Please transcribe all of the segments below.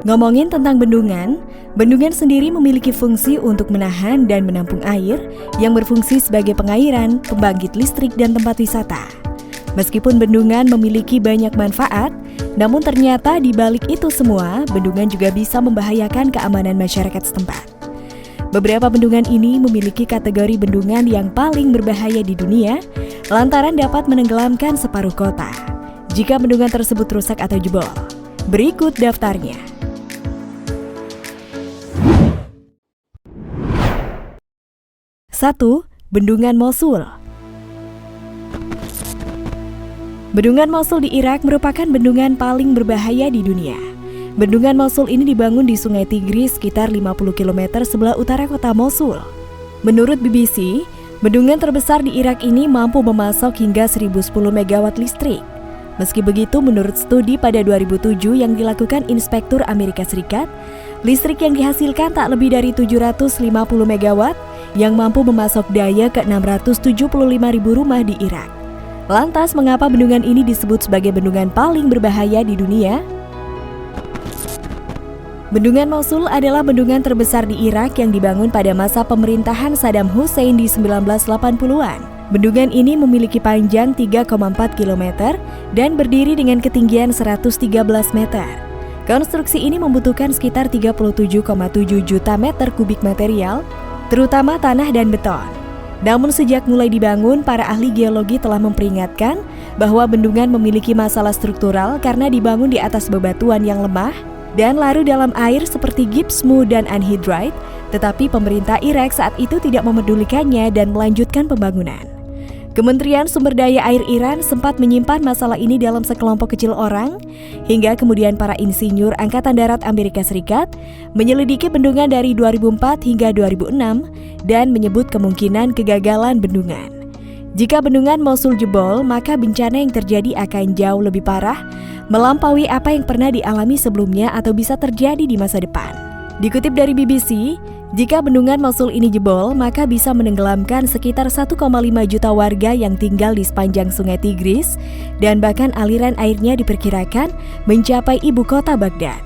Ngomongin tentang bendungan, bendungan sendiri memiliki fungsi untuk menahan dan menampung air yang berfungsi sebagai pengairan, pembangkit listrik, dan tempat wisata. Meskipun bendungan memiliki banyak manfaat, namun ternyata di balik itu semua, bendungan juga bisa membahayakan keamanan masyarakat setempat. Beberapa bendungan ini memiliki kategori bendungan yang paling berbahaya di dunia, lantaran dapat menenggelamkan separuh kota jika bendungan tersebut rusak atau jebol. Berikut daftarnya. 1. Bendungan Mosul. Bendungan Mosul di Irak merupakan bendungan paling berbahaya di dunia. Bendungan Mosul ini dibangun di Sungai Tigris sekitar 50 km sebelah utara kota Mosul. Menurut BBC, bendungan terbesar di Irak ini mampu memasok hingga 1010 MW listrik. Meski begitu, menurut studi pada 2007 yang dilakukan Inspektur Amerika Serikat, listrik yang dihasilkan tak lebih dari 750 MW yang mampu memasok daya ke 675.000 rumah di Irak. Lantas, mengapa bendungan ini disebut sebagai bendungan paling berbahaya di dunia? Bendungan Mosul adalah bendungan terbesar di Irak yang dibangun pada masa pemerintahan Saddam Hussein di 1980-an. Bendungan ini memiliki panjang 3,4 km dan berdiri dengan ketinggian 113 meter. Konstruksi ini membutuhkan sekitar 37,7 juta meter kubik material, terutama tanah dan beton. Namun sejak mulai dibangun, para ahli geologi telah memperingatkan bahwa bendungan memiliki masalah struktural karena dibangun di atas bebatuan yang lemah dan larut dalam air seperti gipsmu dan anhidrite, tetapi pemerintah Irak saat itu tidak memedulikannya dan melanjutkan pembangunan. Kementerian Sumber Daya Air Iran sempat menyimpan masalah ini dalam sekelompok kecil orang, hingga kemudian para insinyur Angkatan Darat Amerika Serikat menyelidiki bendungan dari 2004 hingga 2006 dan menyebut kemungkinan kegagalan bendungan. Jika bendungan Mosul jebol, maka bencana yang terjadi akan jauh lebih parah, melampaui apa yang pernah dialami sebelumnya atau bisa terjadi di masa depan. Dikutip dari BBC, jika bendungan Mosul ini jebol, maka bisa menenggelamkan sekitar 1,5 juta warga yang tinggal di sepanjang Sungai Tigris, dan bahkan aliran airnya diperkirakan mencapai ibu kota Baghdad.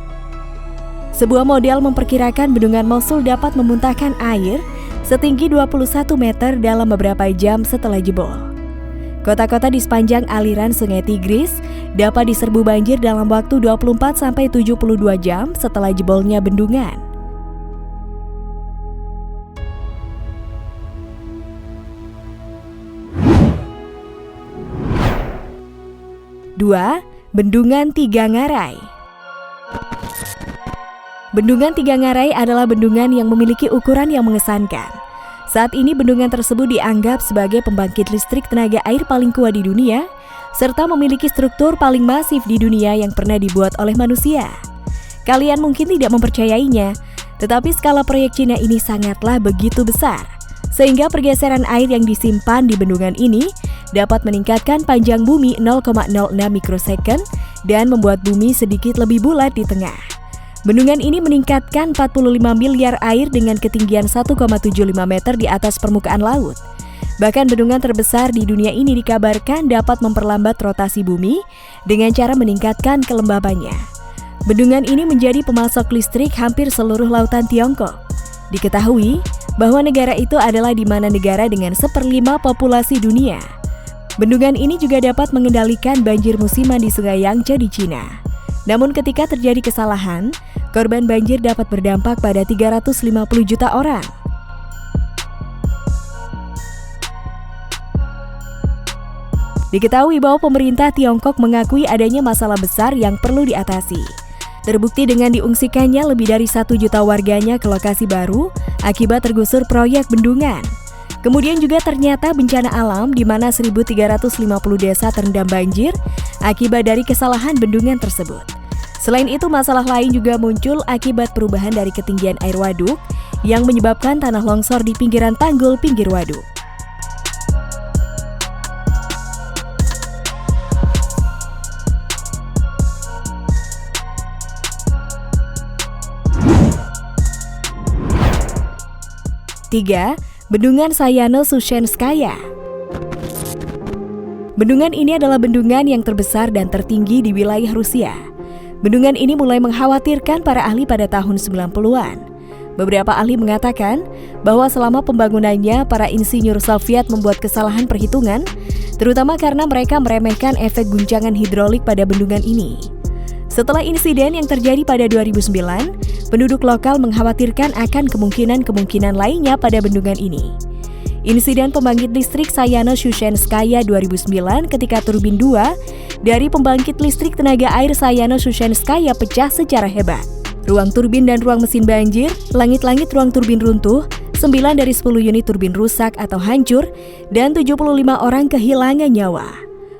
Sebuah model memperkirakan bendungan Mosul dapat memuntahkan air setinggi 21 meter dalam beberapa jam setelah jebol. Kota-kota di sepanjang aliran Sungai Tigris dapat diserbu banjir dalam waktu 24-72 jam setelah jebolnya bendungan. Dua, Bendungan Tiga Ngarai. Bendungan Tiga Ngarai adalah bendungan yang memiliki ukuran yang mengesankan. Saat ini bendungan tersebut dianggap sebagai pembangkit listrik tenaga air paling kuat di dunia, serta memiliki struktur paling masif di dunia yang pernah dibuat oleh manusia. Kalian mungkin tidak mempercayainya, tetapi skala proyek Cina ini sangatlah begitu besar, sehingga pergeseran air yang disimpan di bendungan ini dapat meningkatkan panjang bumi 0,06 mikrosecond dan membuat bumi sedikit lebih bulat di tengah. Bendungan ini meningkatkan 45 miliar air dengan ketinggian 1,75 meter di atas permukaan laut. Bahkan bendungan terbesar di dunia ini dikabarkan dapat memperlambat rotasi bumi dengan cara meningkatkan kelembabannya. Bendungan ini menjadi pemasok listrik hampir seluruh lautan Tiongkok. Diketahui bahwa negara itu adalah di mana negara dengan 1/5 populasi dunia. Bendungan ini juga dapat mengendalikan banjir musiman di Sungai Yangtze di Cina. Namun ketika terjadi kesalahan, korban banjir dapat berdampak pada 350 juta orang. Diketahui bahwa pemerintah Tiongkok mengakui adanya masalah besar yang perlu diatasi. Terbukti dengan diungsikannya lebih dari 1 juta warganya ke lokasi baru akibat tergusur proyek bendungan. Kemudian juga ternyata bencana alam di mana 1.350 desa terendam banjir akibat dari kesalahan bendungan tersebut. Selain itu, masalah lain juga muncul akibat perubahan dari ketinggian air waduk yang menyebabkan tanah longsor di pinggiran tanggul pinggir waduk. Tiga, Bendungan Sayano-Sushenskaya. Bendungan ini adalah bendungan yang terbesar dan tertinggi di wilayah Rusia. Bendungan ini mulai mengkhawatirkan para ahli pada tahun 90-an. Beberapa ahli mengatakan bahwa selama pembangunannya, para insinyur Soviet membuat kesalahan perhitungan, terutama karena mereka meremehkan efek guncangan hidrolik pada bendungan ini. Setelah insiden yang terjadi pada 2009, penduduk lokal mengkhawatirkan akan kemungkinan-kemungkinan lainnya pada bendungan ini. Insiden pembangkit listrik Sayano-Shushenskaya 2009 ketika turbin 2 dari pembangkit listrik tenaga air Sayano-Shushenskaya pecah secara hebat. Ruang turbin dan ruang mesin banjir, langit-langit ruang turbin runtuh, 9 dari 10 unit turbin rusak atau hancur, dan 75 orang kehilangan nyawa.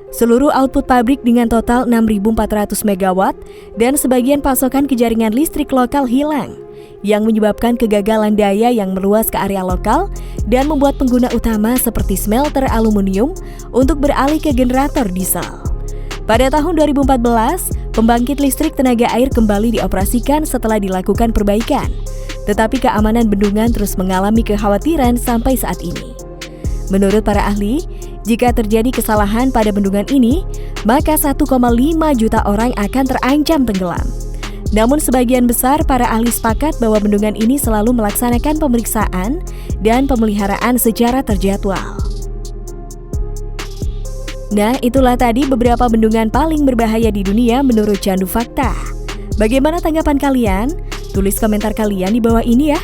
Seluruh output pabrik dengan total 6.400 MW dan sebagian pasokan ke jaringan listrik lokal hilang, yang menyebabkan kegagalan daya yang meluas ke area lokal dan membuat pengguna utama seperti smelter aluminium untuk beralih ke generator diesel. Pada tahun 2014, pembangkit listrik tenaga air kembali dioperasikan setelah dilakukan perbaikan, tetapi keamanan bendungan terus mengalami kekhawatiran sampai saat ini. Menurut para ahli, jika terjadi kesalahan pada bendungan ini, maka 1,5 juta orang akan terancam tenggelam. Namun sebagian besar para ahli sepakat bahwa bendungan ini selalu melaksanakan pemeriksaan dan pemeliharaan secara terjadwal. Nah, itulah tadi beberapa bendungan paling berbahaya di dunia menurut Candu Fakta. Bagaimana tanggapan kalian? Tulis komentar kalian di bawah ini ya.